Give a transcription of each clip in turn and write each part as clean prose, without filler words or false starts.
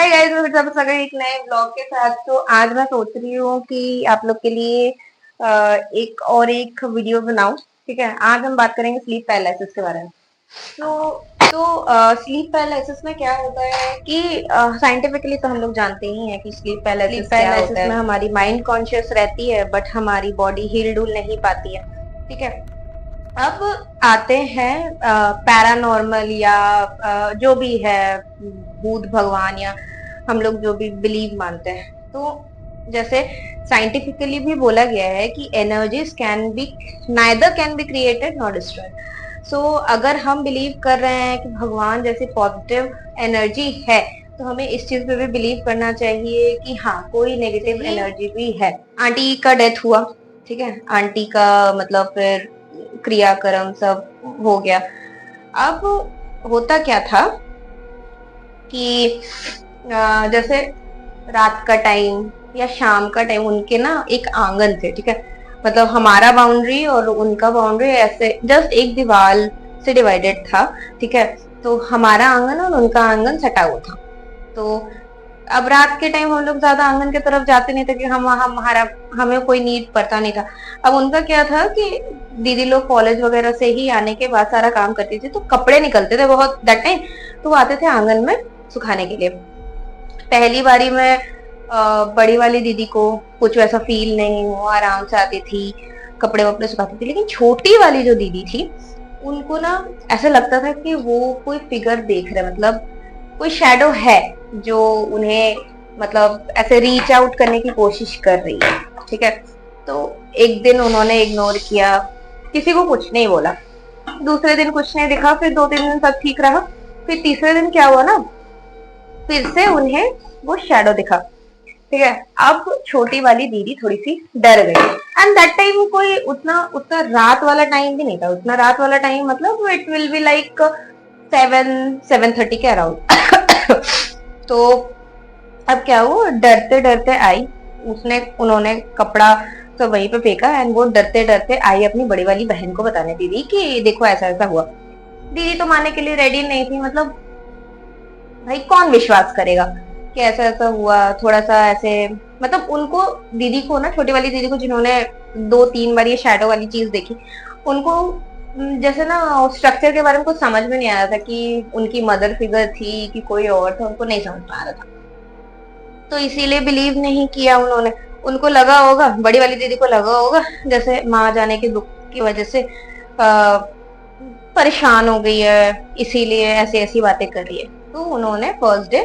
Hi guys, मैं फिर से आपका स्वागत है एक नए ब्लॉग के साथ। तो आज मैं सोच रही हूँ कि आप लोग के लिए एक वीडियो बनाऊं। ठीक है, आज हम बात करेंगे स्लीप पैरालिसिस के बारे में। स्लीप पैरालिसिस में क्या होता है कि साइंटिफिकली तो हम लोग जानते ही हैं कि स्लीप पैरालिसिस में हमारी माइंड कॉन्शियस रहती है बट हमारी बॉडी हिल डुल नहीं पाती है। ठीक है, अब आते हैं पैरानॉर्मल या जो भी है, भूत भगवान या हम लोग जो भी बिलीव मानते हैं। तो जैसे साइंटिफिकली भी बोला गया है कि energies can be neither can be created not destroyed. So अगर हम बिलीव कर रहे हैं कि भगवान जैसे पॉजिटिव एनर्जी है, तो हमें इस चीज पे भी बिलीव करना चाहिए कि हाँ, कोई नेगेटिव एनर्जी भी है। आंटी का डेथ हुआ, ठीक है, आंटी का मतलब फिर क्रियाक्रम सब हो गया। अब होता क्या था कि जैसे रात का टाइम या शाम का टाइम उनके ना एक आंगन थे, ठीक है, मतलब हमारा बाउंड्री और उनका बाउंड्री ऐसे जस्ट एक दीवार से डिवाइडेड था। ठीक है, तो हमारा आंगन और उनका आंगन सटा हुआ था। तो अब रात के टाइम हम लोग ज्यादा आंगन की तरफ जाते नहीं थे कि हमें कोई नीड पड़ता नहीं था। अब उनका क्या था कि दीदी लोग कॉलेज वगैरह से ही आने के बाद सारा काम करती थी, तो कपड़े निकलते थे बहुत दैट टाइम, तो वो आते थे आंगन में सुखाने के लिए। पहली बारी में बड़ी वाली दीदी को कुछ वैसा फील नहीं हुआ, आराम से आती थी, कपड़े वपड़े सुखाती थी। लेकिन छोटी वाली जो दीदी थी, उनको ना ऐसा लगता था कि वो कोई फिगर देख रहे, मतलब कोई शैडो है जो उन्हें मतलब ऐसे रीच आउट करने की कोशिश कर रही है। ठीक है, तो एक दिन उन्होंने इग्नोर किया, किसी को कुछ नहीं बोला। दूसरे दिन कुछ नहीं दिखा, फिर 2-3 दिन सब ठीक रहा। फिर तीसरे दिन क्या हुआ ना, फिर से उन्हें वो शैडो दिखा। ठीक है, अब छोटी वाली दीदी थोड़ी सी डर गई। एंड दैट टाइम कोई उतना उतना रात वाला टाइम भी नहीं था, उतना रात वाला टाइम मतलब इट विल बी लाइक 7-7:30 के अराउंड। तो अब क्या हुआ, डरते डरते आई, उन्होंने कपड़ा तो वहीं पे फेंका एंड वो डरते डरते आई अपनी बड़ी वाली बहन को बताने, दीदी कि देखो ऐसा ऐसा हुआ। दीदी तो मानने के लिए रेडी नहीं थी, मतलब भाई कौन विश्वास करेगा कि ऐसा ऐसा हुआ। थोड़ा सा ऐसे मतलब उनको, दीदी को ना, छोटी वाली दीदी को जिन्होंने 2-3 बार ये शैडो वाली चीज देखी, उनको जैसे ना स्ट्रक्चर के बारे में कुछ समझ में नहीं आ रहा था कि उनकी मदर फिगर थी कि कोई और था, उनको नहीं समझ में आ रहा था। तो इसीलिए बिलीव नहीं किया उन्होंने। उनको लगा होगा, बड़ी वाली दीदी को लगा होगा जैसे माँ जाने के दुख की वजह से परेशान हो गई है, इसीलिए ऐसी ऐसी बातें कर रही है। तो उन्होंने फर्स्ट डे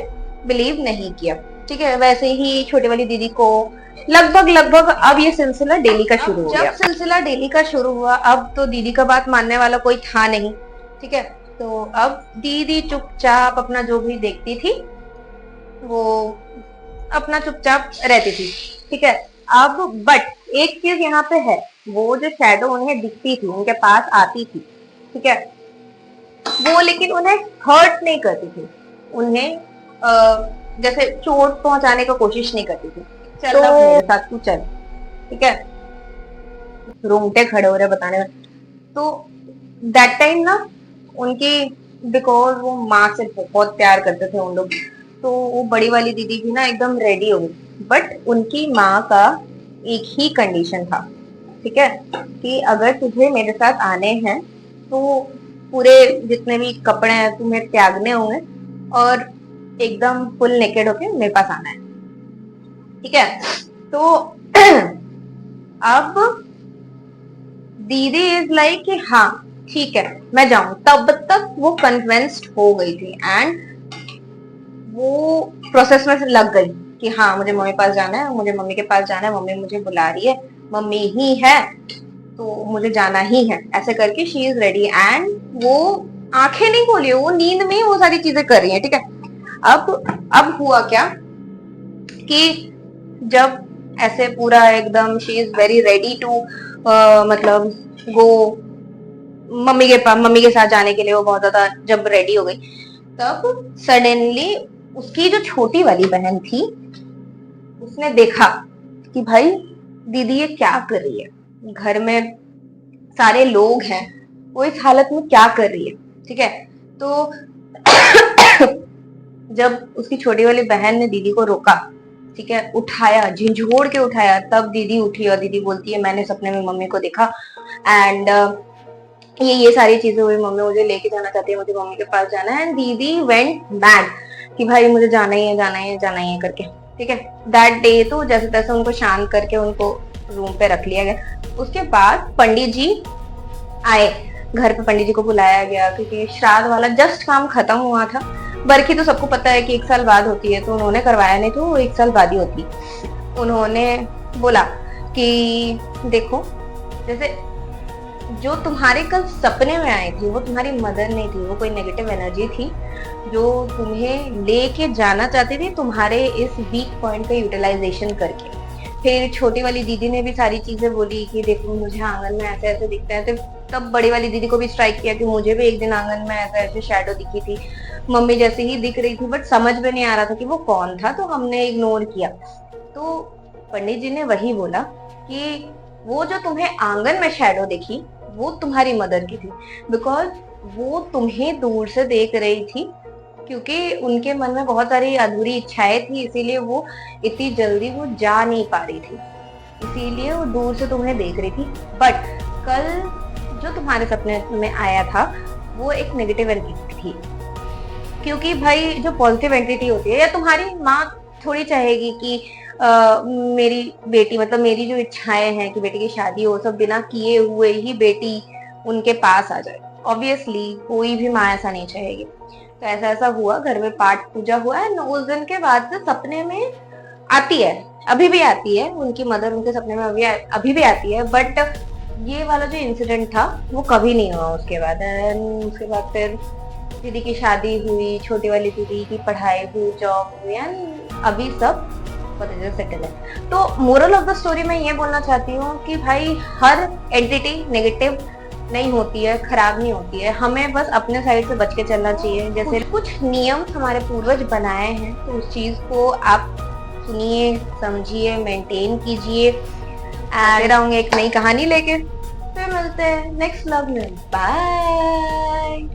बिलीव नहीं किया। ठीक है, वैसे ही छोटी वाली दीदी को लगभग लगभग अब ये सिलसिला डेली का शुरू हो गया। जब सिलसिला डेली का शुरू हुआ, अब तो दीदी का बात मानने वाला कोई था नहीं। ठीक है, तो अब दीदी चुपचाप अपना जो भी देखती थी वो अपना चुपचाप रहती थी। ठीक है, अब बट एक चीज यहाँ पे है, वो जो शैडो उन्हें दिखती थी, उनके पास आती थी, ठीक है, वो लेकिन उन्हें हर्ट नहीं करती थी, उन्हें जैसे चोट पहुंचाने का कोशिश नहीं करती थी। चल अब मेरे साथ तू चल, ठीक है, रोंगटे खड़े हो रहे बताने में। तो दैट टाइम ना उनकी, बिकॉज वो माँ से बहुत प्यार करते थे उन लोग, तो वो बड़ी वाली दीदी भी ना एकदम रेडी हो गई। बट उनकी माँ का एक ही कंडीशन था, ठीक है, कि अगर तुझे मेरे साथ आने हैं तो पूरे जितने भी कपड़े हैं तुम्हें त्यागने होंगे और एकदम फुल नेकेड होके मेरे पास आना है। ठीक है, तो अब दीदी इज लाइक कि हाँ ठीक है मैं जाऊं, तब तक वो कन्विंस्ड हो गई थी एंड वो प्रोसेस में लग गई कि हाँ मुझे मम्मी पास जाना है, मुझे मम्मी के पास जाना है, मम्मी मुझे बुला रही है, मम्मी ही है तो मुझे जाना ही है, ऐसे करके शी इज रेडी। एंड वो आंखें नहीं खोली, वो नींद में वो सारी चीजें कर रही है। ठीक है, अब हुआ क्या कि जब ऐसे पूरा एकदम she is very ready to मतलब गो मम्मी के साथ जाने के लिए, वो बहुत ज्यादा जब रेडी हो गई, तब सडनली उसकी जो छोटी वाली बहन थी उसने देखा कि भाई दीदी ये क्या कर रही है, घर में सारे लोग हैं, वो इस हालत में क्या कर रही है। ठीक है, तो जब उसकी छोटी वाली बहन ने दीदी को रोका, ठीक है, उठाया, झिझोड़ के उठाया, तब दीदी उठी और दीदी बोलती है मैंने सपने में मम्मी को देखा एंड ये सारी चीजें हुई, मम्मी मुझे लेके जाना चाहती है, मुझे मम्मी के पास जाना है। एंड दीदी वेंट मैड कि भाई मुझे जाना ही है, जाना ही है, जाना ही है करके, ठीक है। दैट डे तो जैसे तैसे उनको शांत करके उनको रूम पे रख लिया गया। उसके बाद पंडित जी आए, घर पे पंडित जी को बुलाया गया क्योंकि श्राद्ध वाला जस्ट काम खत्म हुआ था। बरखी तो सबको पता है कि 1 साल बाद होती है, तो उन्होंने करवाया, नहीं तो 1 साल बाद ही होती। उन्होंने बोला कि देखो, जैसे जो तुम्हारे कल सपने में आई थी वो तुम्हारी मदर नहीं थी, वो कोई नेगेटिव एनर्जी थी जो तुम्हें लेके जाना चाहती थी तुम्हारे इस वीक पॉइंट का यूटिलाइजेशन करके। फिर छोटी वाली दीदी ने भी सारी चीजें बोली कि देखो मुझे आंगन में ऐसे ऐसे दिखता है, तो तब बड़ी वाली दीदी को भी स्ट्राइक किया कि मुझे भी एक दिन आंगन में ऐसे ऐसे शैडो दिखी थी, मम्मी जैसे ही दिख रही थी, बट समझ में नहीं आ रहा था कि वो कौन था, तो हमने इग्नोर किया। तो पंडित जी ने वही बोला कि वो जो तुम्हें आंगन में शैडो दिखी वो तुम्हारी मदर की थी, बिकॉज वो तुम्हें दूर से देख रही थी क्योंकि उनके मन में बहुत सारी अधूरी इच्छाएं थी, इसीलिए वो इतनी जल्दी वो जा नहीं पा रही थी, इसीलिए वो दूर से तुम्हें देख रही थी। बट कल जो तुम्हारे सपने में आया था वो एक नेगेटिव एंटिटी थी, क्योंकि भाई जो पॉजिटिव एंटिटी होती है, या तुम्हारी माँ थोड़ी चाहेगी कि मेरी बेटी, मतलब मेरी जो इच्छाएं हैं कि बेटी की शादी हो, सब बिना किए हुए ही बेटी उनके पास आ जाए। ऑब्वियसली कोई भी माँ ऐसा नहीं चाहेगी। तो ऐसा हुआ, घर में पाठ पूजा हुआ है, उस दिन के बाद से सपने में आती है, अभी भी आती है, उनकी मदर उनके सपने में अभी भी आती है। बट ये वाला जो इंसिडेंट था वो कभी नहीं हुआ उसके बाद। उसके बाद फिर दीदी की शादी हुई, छोटी वाली दीदी की पढ़ाई हुई, जॉब हुई, एंड अभी सब सेटल है। तो मोरल ऑफ द स्टोरी मैं ये बोलना चाहती हूँ कि भाई हर एंटिटी नेगेटिव नहीं होती है, खराब नहीं होती है, हमें बस अपने साइड से बच के चलना चाहिए। जैसे कुछ नियम हमारे पूर्वज बनाए हैं, तो उस चीज को आप सुनिए, समझिए, मेंटेन कीजिए। रहूंगे एक नई कहानी लेके, फिर मिलते हैं नेक्स्ट व्लॉग में। बाय।